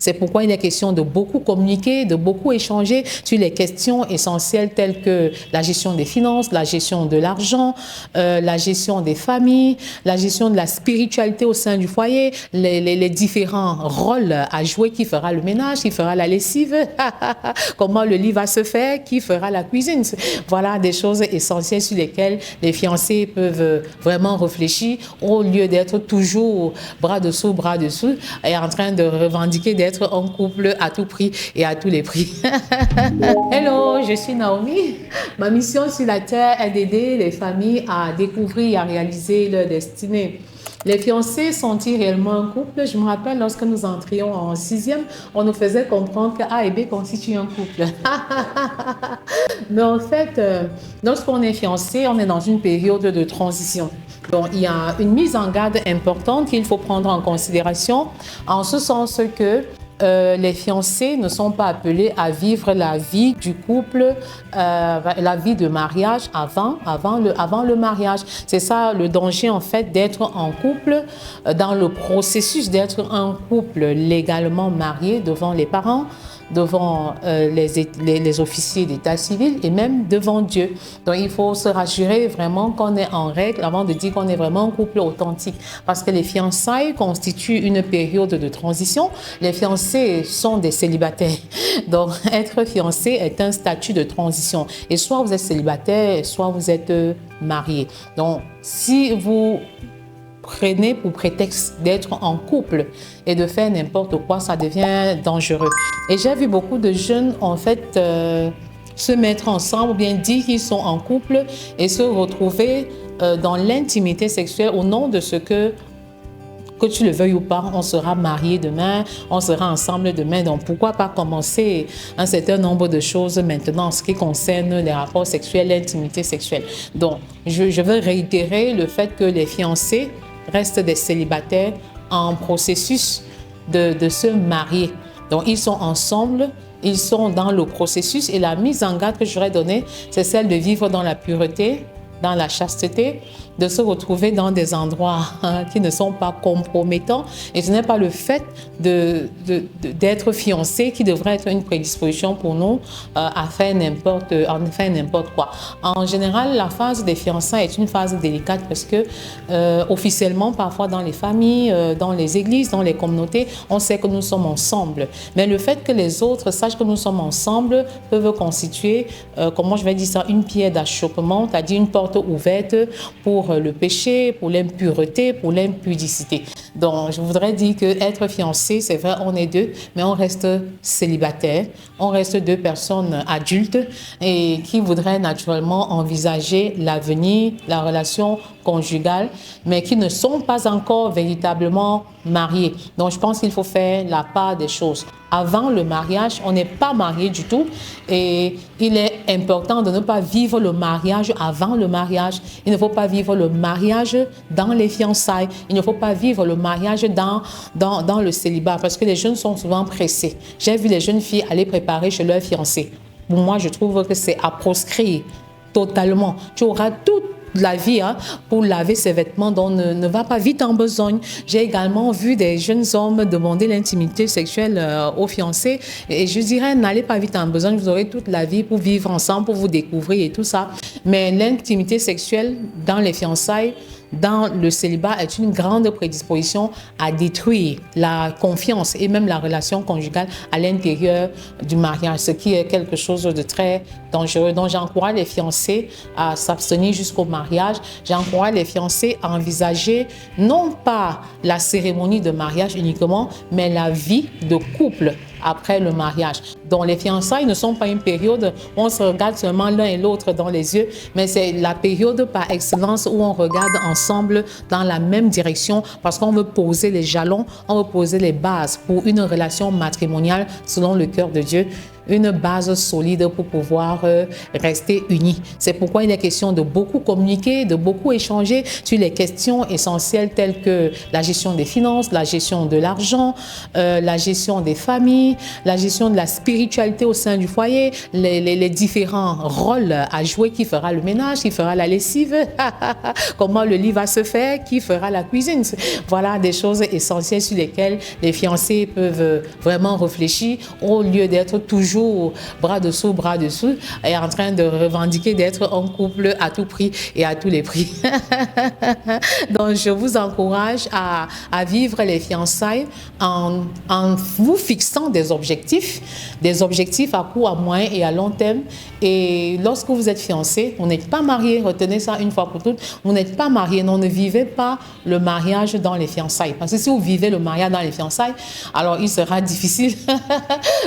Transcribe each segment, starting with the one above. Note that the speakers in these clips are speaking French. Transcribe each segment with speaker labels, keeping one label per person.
Speaker 1: C'est pourquoi il est question de beaucoup communiquer, de beaucoup échanger sur les questions essentielles telles que la gestion des finances, la gestion de l'argent, la gestion des familles, la gestion de la spiritualité au sein du foyer, les différents rôles à jouer, qui fera le ménage, qui fera la lessive, comment le lit va se faire, qui fera la cuisine. Voilà des choses essentielles sur lesquelles les fiancés peuvent vraiment réfléchir au lieu d'être toujours bras dessous et en train de revendiquer d'être en couple à tout prix et à tous les prix. Hello, je suis Naomi. Ma mission sur la terre est d'aider les familles à découvrir et à réaliser leur destinée. Les fiancés sont-ils réellement un couple? Je me rappelle, lorsque nous entrions en 6e, on nous faisait comprendre que A et B constituent un couple. Mais en fait, lorsqu'on est fiancé, on est dans une période de transition. Donc, il y a une mise en garde importante qu'il faut prendre en considération, en ce sens que les fiancés ne sont pas appelés à vivre la vie du couple, la vie de mariage avant le mariage. C'est ça le danger en fait d'être en couple, dans le processus d'être un couple légalement marié devant les parents, devant les officiers d'état civil et même devant Dieu. Donc il faut se rassurer vraiment qu'on est en règle avant de dire qu'on est vraiment un couple authentique. Parce que les fiançailles constituent une période de transition. Les fiancés sont des célibataires. Donc être fiancé est un statut de transition. Et soit vous êtes célibataire, soit vous êtes marié. Donc si vous prenez pour prétexte d'être en couple et de faire n'importe quoi, ça devient dangereux. Et j'ai vu beaucoup de jeunes, en fait, se mettre ensemble, ou bien dire qu'ils sont en couple et se retrouver dans l'intimité sexuelle au nom de ce que tu le veuilles ou pas, on sera mariés demain, on sera ensemble demain. Donc, pourquoi pas commencer un certain nombre de choses maintenant en ce qui concerne les rapports sexuels, l'intimité sexuelle. Donc, je veux réitérer le fait que les fiancés restent des célibataires en processus de se marier. Donc, ils sont ensemble, ils sont dans le processus et la mise en garde que j'aurais donnée, c'est celle de vivre dans la pureté, dans la chasteté, de se retrouver dans des endroits qui ne sont pas compromettants. Et ce n'est pas le fait d'être fiancé qui devrait être une prédisposition pour nous à faire n'importe quoi. En général, la phase des fiançailles est une phase délicate parce que officiellement, parfois dans les familles, dans les églises, dans les communautés, on sait que nous sommes ensemble. Mais le fait que les autres sachent que nous sommes ensemble peuvent constituer, comment je vais dire ça, une pierre d'achoppement, c'est-à-dire une porte ouverte pour le péché, pour l'impureté, pour l'impudicité. Donc, je voudrais dire que être fiancé, c'est vrai, on est deux, mais on reste célibataire. On reste deux personnes adultes et qui voudraient naturellement envisager l'avenir, la relation conjugale, mais qui ne sont pas encore véritablement mariés. Donc, je pense qu'il faut faire la part des choses. Avant le mariage, on n'est pas marié du tout et il est important de ne pas vivre le mariage avant le mariage. Il ne faut pas vivre le mariage dans les fiançailles. Il ne faut pas vivre le mariage dans le célibat parce que les jeunes sont souvent pressés. J'ai vu les jeunes filles aller préparer chez leur fiancé. Pour moi, je trouve que c'est à proscrire totalement. Tu auras toute la vie pour laver ses vêtements, donc ne va pas vite en besogne. J'ai également vu des jeunes hommes demander l'intimité sexuelle aux fiancés et je dirais n'allez pas vite en besogne, vous aurez toute la vie pour vivre ensemble, pour vous découvrir et tout ça. Mais l'intimité sexuelle dans les fiançailles, dans le célibat est une grande prédisposition à détruire la confiance et même la relation conjugale à l'intérieur du mariage, ce qui est quelque chose de très dangereux. Donc j'encourage les fiancés à s'abstenir jusqu'au mariage. J'encourage les fiancés à envisager non pas la cérémonie de mariage uniquement, mais la vie de couple après le mariage. Donc les fiançailles ne sont pas une période où on se regarde seulement l'un et l'autre dans les yeux, mais c'est la période par excellence où on regarde ensemble dans la même direction parce qu'on veut poser les jalons, on veut poser les bases pour une relation matrimoniale selon le cœur de Dieu. une base solide pour pouvoir rester unis. C'est pourquoi il est question de beaucoup communiquer, de beaucoup échanger sur les questions essentielles telles que la gestion des finances, la gestion de l'argent, la gestion des familles, la gestion de la spiritualité au sein du foyer, les différents rôles à jouer, qui fera le ménage, qui fera la lessive, comment le lit va se faire, qui fera la cuisine. Voilà des choses essentielles sur lesquelles les fiancés peuvent vraiment réfléchir au lieu d'être toujours bras dessous, et en train de revendiquer d'être un couple à tout prix et à tous les prix. Donc, je vous encourage à vivre les fiançailles en vous fixant des objectifs à court, à moyen et à long terme. Et lorsque vous êtes fiancé, vous n'êtes pas marié, retenez ça une fois pour toutes, vous n'êtes pas marié, non, ne vivez pas le mariage dans les fiançailles. Parce que si vous vivez le mariage dans les fiançailles, alors il sera difficile,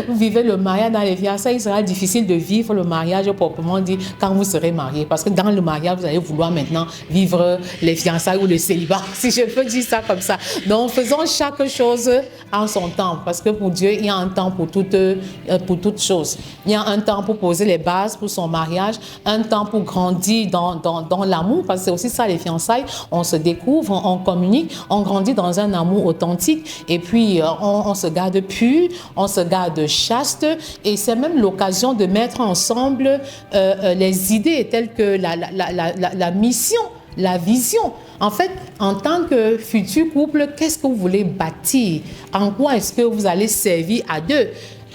Speaker 1: vous vivez le mariage dans les fiançailles, il sera difficile de vivre le mariage proprement dit quand vous serez marié. Parce que dans le mariage, vous allez vouloir maintenant vivre les fiançailles ou le célibat, si je peux dire ça comme ça. Donc, faisons chaque chose en son temps. Parce que pour Dieu, il y a un temps pour toutes choses. Il y a un temps pour poser les bases pour son mariage, un temps pour grandir dans l'amour, parce que c'est aussi ça les fiançailles. On se découvre, on communique, on grandit dans un amour authentique et puis on se garde pur, on se garde chaste et c'est même l'occasion de mettre ensemble les idées telles que la mission, la vision. En fait, en tant que futur couple, qu'est-ce que vous voulez bâtir? En quoi est-ce que vous allez servir à deux?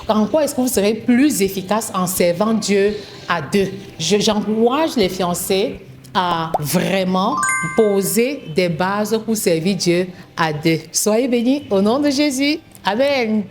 Speaker 1: En quoi est-ce que vous serez plus efficace en servant Dieu à deux? J'encourage les fiancés à vraiment poser des bases pour servir Dieu à deux. Soyez bénis au nom de Jésus. Amen.